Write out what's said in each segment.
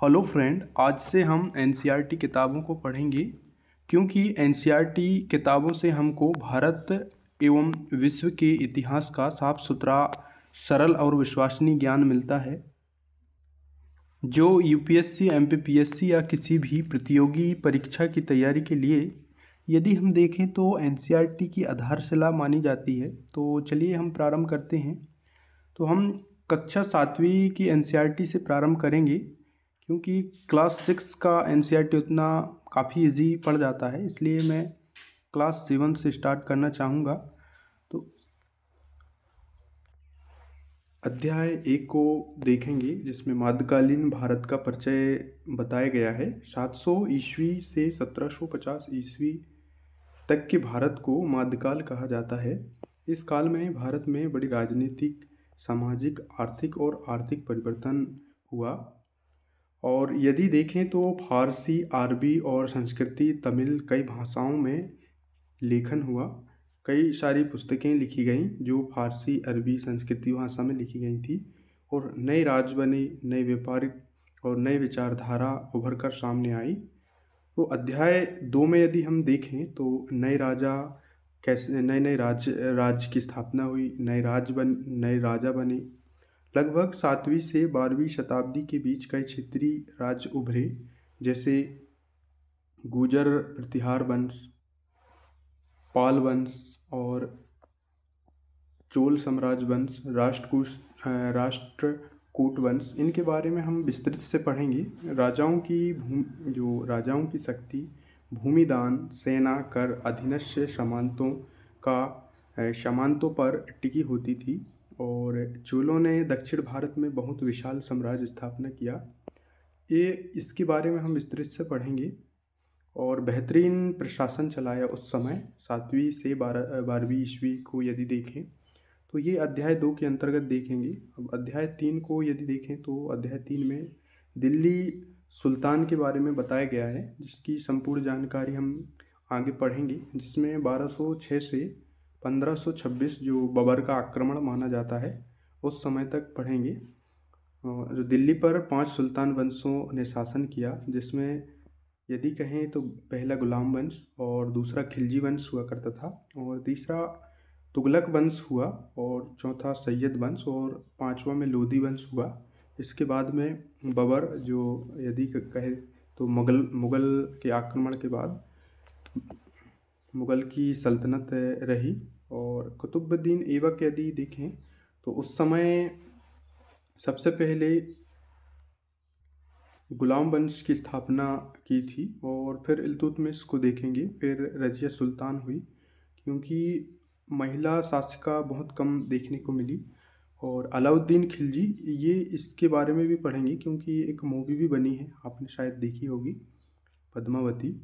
Hello friend, आज से हम एनसीईआरटी किताबों को पढ़ेंगे क्योंकि एनसीईआरटी किताबों से हमको भारत एवं विश्व के इतिहास का साफ सुथरा, सरल और विश्वसनीय ज्ञान मिलता है जो यूपीएससी, एमपीपीएससी या किसी भी प्रतियोगी परीक्षा की तैयारी के लिए यदि हम देखें तो एनसीईआरटी की आधारशिला मानी जाती है। तो चलिए हम प्रारंभ करते हैं। तो हम कक्षा 7वीं की एनसीईआरटी से प्रारंभ करेंगे क्योंकि क्लास 6 का एनसीईआरटी उतना काफ़ी इजी पड़ जाता है, इसलिए मैं क्लास 7 से स्टार्ट करना चाहूँगा। तो अध्याय 1 को देखेंगे जिसमें मध्यकालीन भारत का परिचय बताया गया है। 700 ईस्वी से 1750 ईस्वी तक के भारत को मध्यकाल कहा जाता है। इस काल में भारत में बड़ी राजनीतिक, सामाजिक, आर्थिक परिवर्तन हुआ। और यदि देखें तो फारसी, अरबी और संस्कृति, तमिल कई भाषाओं में लेखन हुआ। कई सारी पुस्तकें लिखी गईं जो फारसी, अरबी, संस्कृति भाषा में लिखी गई थी और नए राज्य बने, नए व्यापारिक और नए विचारधारा उभर कर सामने आई। तो अध्याय 2 में यदि हम देखें तो नए राजा कैसे, नए राज्य की स्थापना हुई, नए राजा बने। लगभग 7वीं से 12वीं शताब्दी के बीच कई क्षेत्रीय राज्य उभरे, जैसे गुर्जर प्रतिहार वंश, पाल वंश और चोल साम्राज्य वंश, राष्ट्रकूट वंश। इनके बारे में हम विस्तृत से पढ़ेंगे। राजाओं की शक्ति, भूमिदान, सेना, कर, अधीनस्थ सामंतों पर टिकी होती थी। और चोलों ने दक्षिण भारत में बहुत विशाल साम्राज्य स्थापना किया। इसके बारे में हम विस्तृत से पढ़ेंगे। और बेहतरीन प्रशासन चलाया उस समय 7वीं से 12वीं ईस्वी को यदि देखें तो ये अध्याय 2 के अंतर्गत देखेंगे। अब अध्याय 3 को यदि देखें तो अध्याय 3 में दिल्ली सुल्तान के बारे में बताया गया है, जिसकी संपूर्ण जानकारी हम आगे पढ़ेंगे। जिसमें 1206 से 1526 जो बबर का आक्रमण माना जाता है उस समय तक पढ़ेंगे। जो दिल्ली पर 5 सुल्तान वंशों ने शासन किया, जिसमें यदि कहें तो पहला गुलाम वंश और दूसरा खिलजी वंश हुआ करता था और तीसरा तुगलक वंश हुआ और चौथा सैयद वंश और पांचवा में लोधी वंश हुआ। इसके बाद में बबर, जो यदि कहे तो मुगल के आक्रमण के बाद मुगल की सल्तनत रही। और कुतुबुद्दीन ऐबक यदि देखें तो उस समय सबसे पहले गुलाम वंश की स्थापना की थी। और फिर इल्तुतमिश को देखेंगे, फिर रजिया सुल्तान हुई, क्योंकि महिला शासिका बहुत कम देखने को मिली। और अलाउद्दीन खिलजी, ये इसके बारे में भी पढ़ेंगे क्योंकि एक मूवी भी बनी है, आपने शायद देखी होगी, पद्मावती।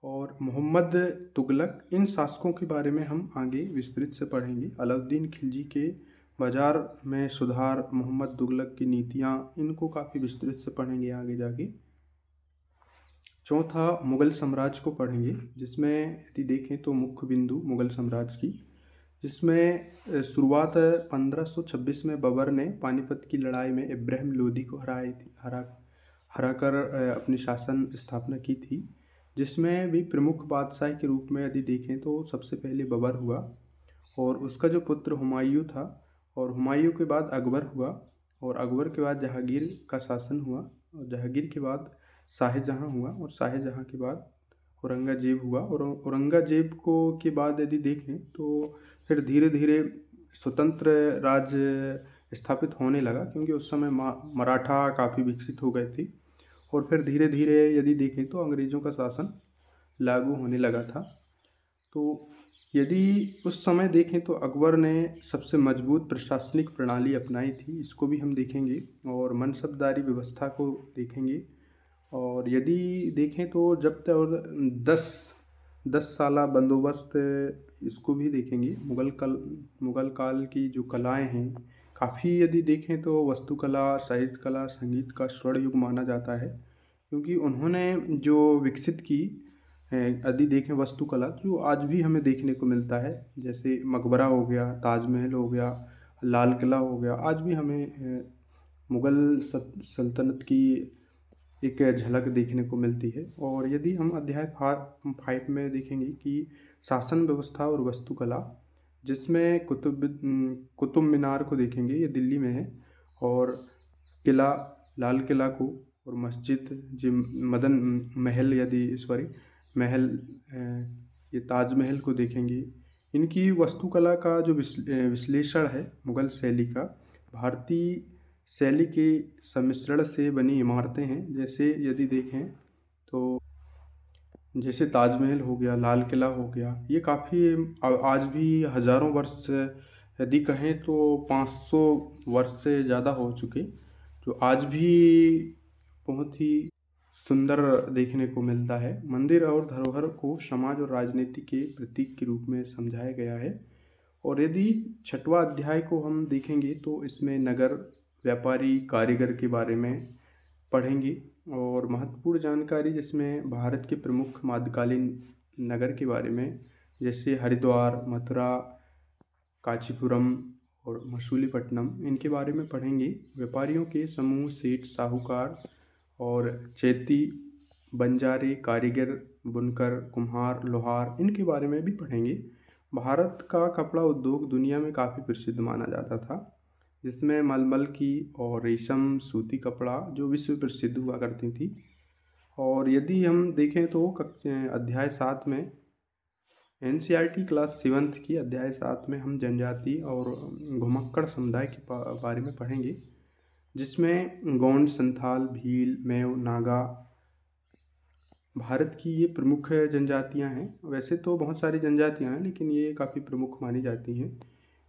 और मोहम्मद तुगलक, इन शासकों के बारे में हम आगे विस्तृत से पढ़ेंगे। अलाउद्दीन खिलजी के बाजार में सुधार, मोहम्मद तुगलक की नीतियाँ, इनको काफ़ी विस्तृत से पढ़ेंगे आगे जाके। चौथा मुगल साम्राज्य को पढ़ेंगे, जिसमें यदि देखें तो मुख्य बिंदु मुगल साम्राज्य की, जिसमें शुरुआत 1526 में बबर ने पानीपत की लड़ाई में इब्राहिम लोदी को हराकर अपनी शासन स्थापना की थी। जिसमें भी प्रमुख बादशाह के रूप में यदि देखें तो सबसे पहले बबर हुआ और उसका जो पुत्र हुमायूं था, और हुमायूं के बाद अकबर हुआ और अकबर के बाद जहांगीर का शासन हुआ और जहांगीर के बाद शाहजहां हुआ और शाहजहां के बाद औरंगजेब हुआ। और औरंगजेब को के बाद यदि देखें तो फिर धीरे धीरे स्वतंत्र राज्य स्थापित होने लगा, क्योंकि उस समय मराठा काफ़ी विकसित हो गए थे। और फिर धीरे धीरे यदि देखें तो अंग्रेज़ों का शासन लागू होने लगा था। तो यदि उस समय देखें तो अकबर ने सबसे मजबूत प्रशासनिक प्रणाली अपनाई थी, इसको भी हम देखेंगे। और मनसबदारी व्यवस्था को देखेंगे। और यदि देखें तो जब्त और 10 साला बंदोबस्त, इसको भी देखेंगे। मुगल काल की जो कलाएं हैं काफ़ी, यदि देखें तो वास्तुकला, साहित्य कला, संगीत का स्वर्ण युग माना जाता है, क्योंकि उन्होंने जो विकसित की यदि देखें वास्तुकला, जो आज भी हमें देखने को मिलता है, जैसे मकबरा हो गया, ताजमहल हो गया, लाल किला हो गया, आज भी हमें मुगल सल्तनत की एक झलक देखने को मिलती है। और यदि हम अध्याय 5 में देखेंगे कि शासन व्यवस्था और वास्तुकला, जिसमें कुतुब मीनार को देखेंगे, ये दिल्ली में है। और किला, लाल किला को, और मस्जिद, जी मदन महल, यदि सॉरी महल, अ, ये ताजमहल को देखेंगे। इनकी वास्तुकला का जो विश्लेषण है मुगल शैली का, भारतीय शैली के सम्मिश्रण से बनी इमारतें हैं। जैसे यदि देखें तो जैसे ताजमहल हो गया, लाल किला हो गया, ये काफ़ी आज भी हज़ारों वर्ष, यदि कहें तो 500 वर्ष से ज़्यादा हो चुके, जो आज भी बहुत ही सुंदर देखने को मिलता है। मंदिर और धरोहर को समाज और राजनीति के प्रतीक के रूप में समझाया गया है। और यदि 6वां अध्याय को हम देखेंगे तो इसमें नगर, व्यापारी, कारीगर के बारे में पढ़ेंगे। और महत्वपूर्ण जानकारी जिसमें भारत के प्रमुख मध्यकालीन नगर के बारे में, जैसे हरिद्वार, मथुरा, कांचीपुरम और मसूलीपट्टनम, इनके बारे में पढ़ेंगे। व्यापारियों के समूह, सेठ, साहूकार और चैती, बंजारे, कारीगर, बुनकर, कुम्हार, लोहार, इनके बारे में भी पढ़ेंगे। भारत का कपड़ा उद्योग दुनिया में काफ़ी प्रसिद्ध माना जाता था, जिसमें मलमल की और रेशम, सूती कपड़ा जो विश्व प्रसिद्ध हुआ करती थी। और यदि हम देखें तो अध्याय 7 में, एनसीईआरटी क्लास 7th की अध्याय 7 में हम जनजाति और घुमक्कड़ समुदाय के बारे में पढ़ेंगे, जिसमें गोंड, संथाल, भील, मेव, नागा भारत की ये प्रमुख जनजातियां हैं। वैसे तो बहुत सारी जनजातियां हैं, लेकिन ये काफ़ी प्रमुख मानी जाती हैं।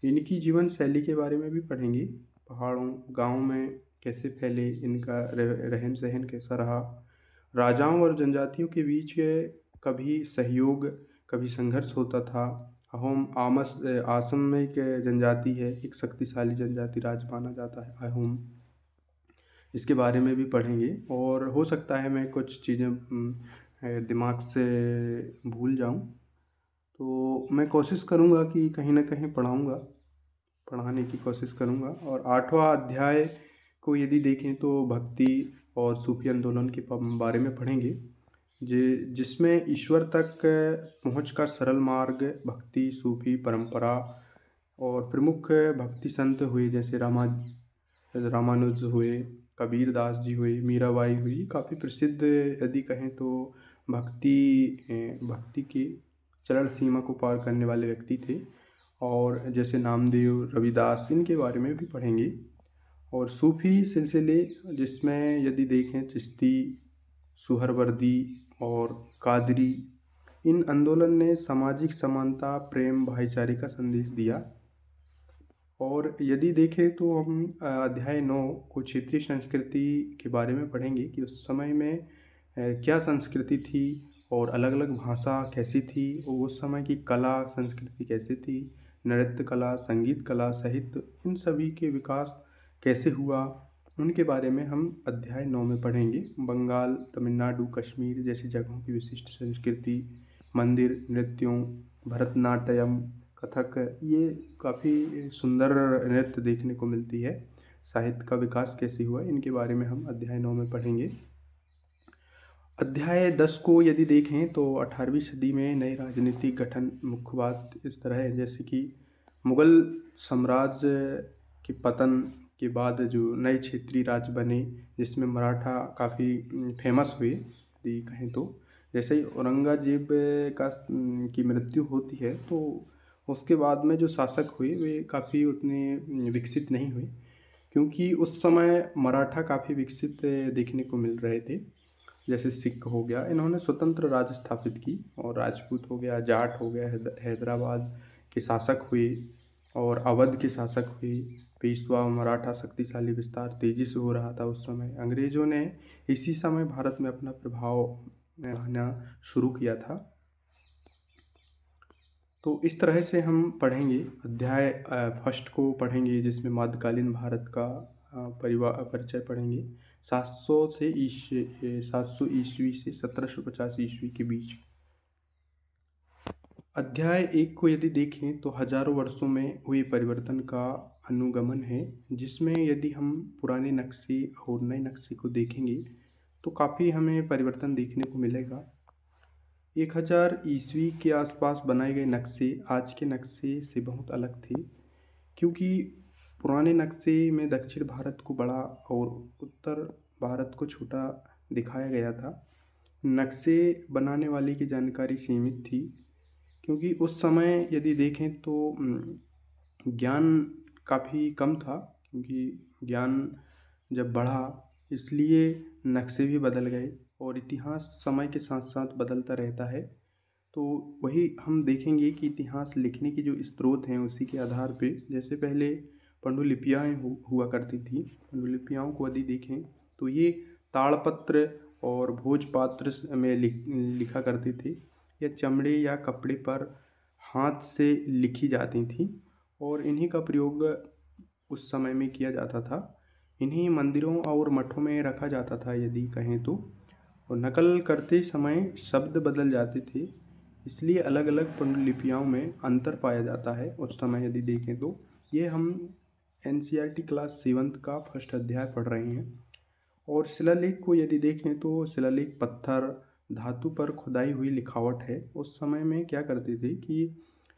इनकी जीवन शैली के बारे में भी पढ़ेंगे। पहाड़ों, गांव में कैसे फैले, इनका रहन सहन कैसा रहा, राजाओं और जनजातियों के बीच कभी सहयोग, कभी संघर्ष होता था। अहोम, आसम में एक जनजाति है, एक शक्तिशाली जनजाति राज माना जाता है अहोम, इसके बारे में भी पढ़ेंगे। और हो सकता है मैं कुछ चीज़ें दिमाग से भूल जाऊं, तो मैं कोशिश करूंगा कि कहीं ना कहीं पढ़ाने की कोशिश करूंगा। और 8वां अध्याय को यदि देखें तो भक्ति और सूफी आंदोलन के बारे में पढ़ेंगे, जिसमें ईश्वर तक पहुंच का सरल मार्ग, भक्ति, सूफी परंपरा और प्रमुख भक्ति संत हुए, जैसे रामानुज हुए, कबीर दास जी हुए, मीराबाई हुई, काफ़ी प्रसिद्ध यदि कहें तो भक्ति की चरण सीमा को पार करने वाले व्यक्ति थे। और जैसे नामदेव, रविदास, इनके बारे में भी पढ़ेंगे। और सूफी सिलसिले, जिसमें यदि देखें चिश्ती, सुहरवर्दी और कादरी, इन आंदोलन ने सामाजिक समानता, प्रेम, भाईचारे का संदेश दिया। और यदि देखें तो हम अध्याय 9 को क्षेत्रीय संस्कृति के बारे में पढ़ेंगे कि उस समय में क्या संस्कृति थी और अलग अलग भाषा कैसी थी, और उस समय की कला संस्कृति कैसी थी, नृत्य कला, संगीत कला, साहित्य, इन सभी के विकास कैसे हुआ, उनके बारे में हम अध्याय 9 में पढ़ेंगे। बंगाल, तमिलनाडु, कश्मीर जैसी जगहों की विशिष्ट संस्कृति, मंदिर, नृत्यों, भरतनाट्यम, कथक, ये काफ़ी सुंदर नृत्य देखने को मिलती है। साहित्य का विकास कैसे हुआ, इनके बारे में हम अध्याय 9 में पढ़ेंगे। अध्याय 10 को यदि देखें तो 18वीं सदी में नए राजनीतिक गठन, मुख्य बात इस तरह है जैसे कि मुगल साम्राज्य के पतन के बाद जो नए क्षेत्रीय राज्य बने, जिसमें मराठा काफ़ी फेमस हुए यदि कहें तो। जैसे ही औरंगजेब की मृत्यु होती है तो उसके बाद में जो शासक हुए वे काफ़ी उतने विकसित नहीं हुए, क्योंकि उस समय मराठा काफ़ी विकसित देखने को मिल रहे थे। जैसे सिख हो गया, इन्होंने स्वतंत्र राज्य स्थापित की। और राजपूत हो गया, जाट हो गया, हैदराबाद के शासक हुए और अवध के शासक हुए। पेशवा, मराठा शक्तिशाली विस्तार तेजी से हो रहा था उस समय। अंग्रेजों ने इसी समय भारत में अपना प्रभाव आना शुरू किया था। तो इस तरह से हम पढ़ेंगे। अध्याय 1 को पढ़ेंगे, जिसमें मध्यकालीन भारत का परिचय पढ़ेंगे, 700 ईस्वी से 1750 ईस्वी के बीच। अध्याय 1 को यदि देखें तो हजारों वर्षों में हुए परिवर्तन का अनुगमन है, जिसमें यदि हम पुराने नक्शे और नए नक्शे को देखेंगे तो काफ़ी हमें परिवर्तन देखने को मिलेगा। 1000 ईस्वी के आसपास बनाए गए नक्शे आज के नक्शे से बहुत अलग थे, क्योंकि पुराने नक्शे में दक्षिण भारत को बड़ा और उत्तर भारत को छोटा दिखाया गया था। नक्शे बनाने वाले की जानकारी सीमित थी, क्योंकि उस समय यदि देखें तो ज्ञान काफ़ी कम था, क्योंकि ज्ञान जब बढ़ा इसलिए नक्शे भी बदल गए और इतिहास समय के साथ साथ बदलता रहता है। तो वही हम देखेंगे कि इतिहास लिखने की जो स्रोत हैं उसी के आधार पे, जैसे पहले पांडुलिपियाँ हुआ करती थी। पांडुलिपियों को यदि देखें तो ये ताड़पत्र और भोजपात्र में लिखा करती थी। यह चमड़े या कपड़े पर हाथ से लिखी जाती थी और इन्हीं का प्रयोग उस समय में किया जाता था। इन्हीं मंदिरों और मठों में रखा जाता था यदि कहें तो, और नकल करते समय शब्द बदल जाते थे, इसलिए अलग अलग पांडुलिपियों में अंतर पाया जाता है उस समय यदि देखें तो। ये हम NCERT क्लास 7th का फर्स्ट अध्याय पढ़ रहे हैं। और शिलालेख को यदि देखें तो शिलालेख पत्थर धातु पर खुदाई हुई लिखावट है। उस समय में क्या करते थे कि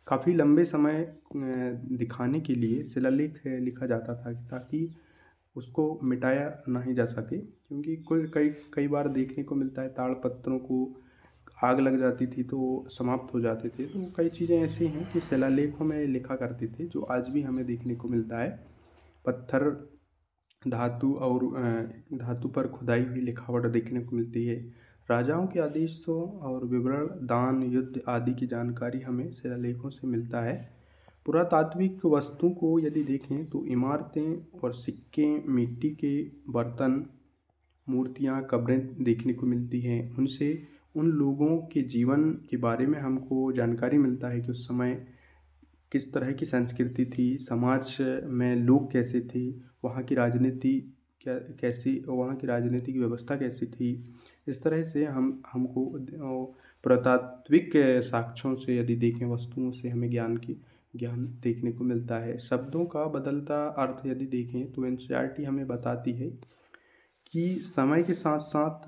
काफ़ी लंबे समय दिखाने के लिए शिलालेख लिखा जाता था, ताकि उसको मिटाया नहीं जा सके, क्योंकि कई बार देखने को मिलता है ताड़पत्रों को आग लग जाती थी तो समाप्त हो जाते थे। तो कई चीज़ें ऐसी हैं कि शिलालेखों में लिखा करते थे जो आज भी हमें देखने को मिलता है। पत्थर धातु और धातु पर खुदाई हुई लिखावट देखने को मिलती है। राजाओं के आदेशों और विवरण, दान, युद्ध आदि की जानकारी हमें शिलालेखों से मिलता है। पुरातात्विक वस्तु को यदि देखें तो इमारतें और सिक्के, मिट्टी के बर्तन, मूर्तियाँ, कब्रें देखने को मिलती हैं। उनसे उन लोगों के जीवन के बारे में हमको जानकारी मिलता है कि उस समय किस तरह की संस्कृति थी, समाज में लोग कैसे थे, वहाँ की राजनीति वहाँ की राजनीतिक व्यवस्था कैसी थी। इस तरह से हमको पुरातात्विक साक्ष्यों से यदि देखें, वस्तुओं से हमें ज्ञान देखने को मिलता है। शब्दों का बदलता अर्थ यदि देखें तो NCERT हमें बताती है कि समय के साथ साथ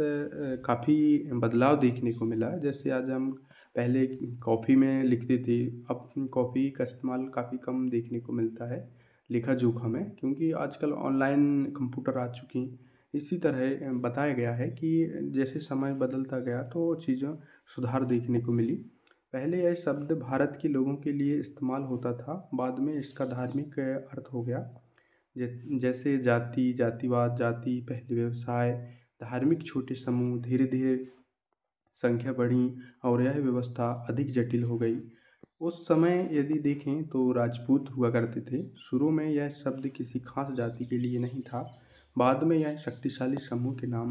काफ़ी बदलाव देखने को मिला। जैसे आज हम पहले कॉपी में लिखते थे, अब कॉपी का इस्तेमाल काफ़ी कम देखने को मिलता है लेखा जोखा में, क्योंकि आजकल ऑनलाइन कंप्यूटर आ चुकी हैं। इसी तरह बताया गया है कि जैसे समय बदलता गया तो चीज़ें सुधार देखने को मिली। पहले यह शब्द भारत के लोगों के लिए इस्तेमाल होता था, बाद में इसका धार्मिक अर्थ हो गया। जैसे जाति, जातिवाद, जाति पहले व्यवसाय, धार्मिक छोटे समूह, धीरे धीरे संख्या बढ़ी और यह व्यवस्था अधिक जटिल हो गई। उस समय यदि देखें तो राजपूत हुआ करते थे। शुरू में यह शब्द किसी खास जाति के लिए नहीं था, बाद में यह शक्तिशाली समूह के नाम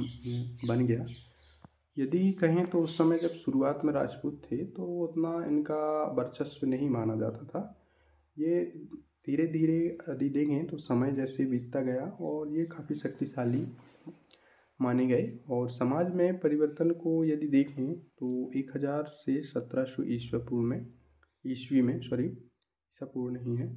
बन गया। यदि कहें तो उस समय जब शुरुआत में राजपूत थे तो उतना इनका वर्चस्व नहीं माना जाता था। ये धीरे धीरे यदि देखें तो समय जैसे बीतता गया और ये काफ़ी शक्तिशाली माने गए। और समाज में परिवर्तन को यदि देखें तो 1000 से 1700 ईस्वी में ईसा पूर्व नहीं है,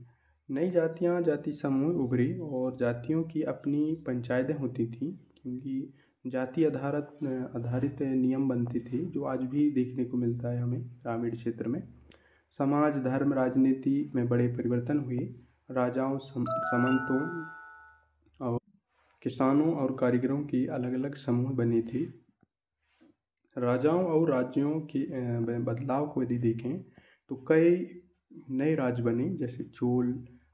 नई जातियाँ, जाति समूह उभरे और जातियों की अपनी पंचायतें होती थी, क्योंकि जाति आधारित नियम बनते थे, जो आज भी देखने को मिलता है हमें ग्रामीण क्षेत्र में। समाज, धर्म, राजनीति में बड़े परिवर्तन हुए। राजाओं, सामंतों और किसानों और कारीगरों की अलग अलग समूह बने थे। राजाओं और राज्यों के बदलाव को यदि देखें तो कई नए राज्य बने, जैसे चोल,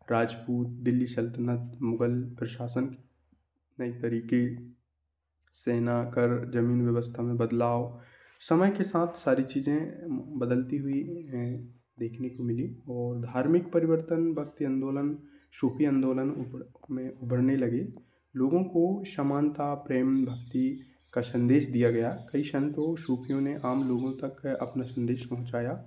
राजपूत, दिल्ली सल्तनत, मुगल प्रशासन, नए तरीके, सेना, कर, जमीन व्यवस्था में बदलाव। समय के साथ सारी चीज़ें बदलती हुई देखने को मिली। और धार्मिक परिवर्तन, भक्ति आंदोलन, सूफी आंदोलन में उभरने लगे। लोगों को समानता, प्रेम, भक्ति का संदेश दिया गया। कई संतों, सूफियों ने आम लोगों तक अपना संदेश पहुंचाया।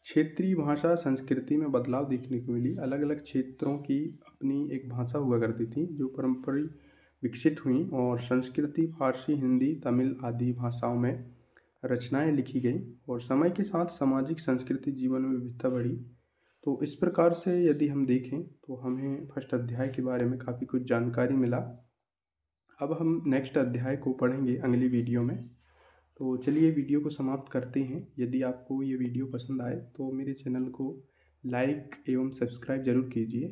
क्षेत्रीय भाषा संस्कृति में बदलाव देखने को मिली। अलग अलग क्षेत्रों की अपनी एक भाषा हुआ करती थी जो परंपरिक विकसित हुई, और संस्कृति, फारसी, हिंदी, तमिल आदि भाषाओं में रचनाएं लिखी गई। और समय के साथ सामाजिक संस्कृति जीवन में विविधता बढ़ी। तो इस प्रकार से यदि हम देखें तो हमें फर्स्ट अध्याय के बारे में काफ़ी कुछ जानकारी मिला। अब हम नेक्स्ट अध्याय को पढ़ेंगे अगली वीडियो में। तो चलिए वीडियो को समाप्त करते हैं। यदि आपको ये वीडियो पसंद आए तो मेरे चैनल को लाइक एवं सब्सक्राइब ज़रूर कीजिए।